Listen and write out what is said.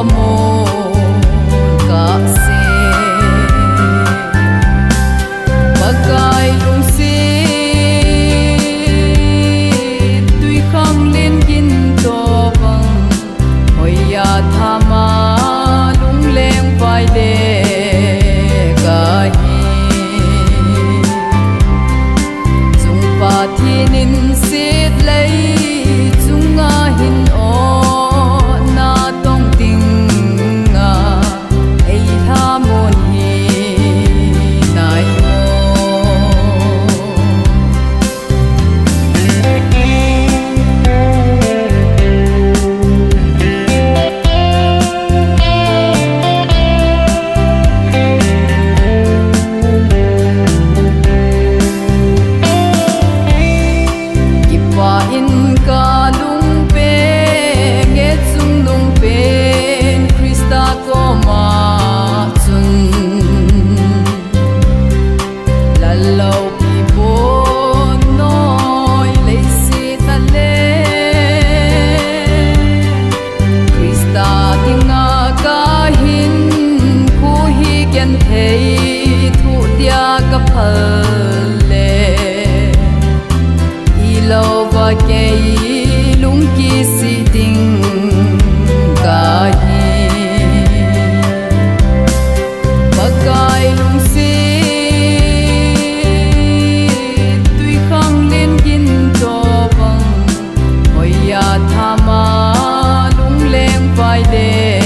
amon ka se bagai lung si tui khang len gin to bang hoya thama lung leng vai de ka hi chung pa thinin sit lei chunga hin o na tong ting nga ei ha mon hi nai mo kipa in ka lung pe nge chung lung pen Krista ko ma chun lalau pi bo noi Leiset le Krista tinga ka hin khu hi gen thei thu dia ka phal le lo va ke lung ki si ding ka hi bagai lung si tui khang len gin to bang hoya thama lung leng vai de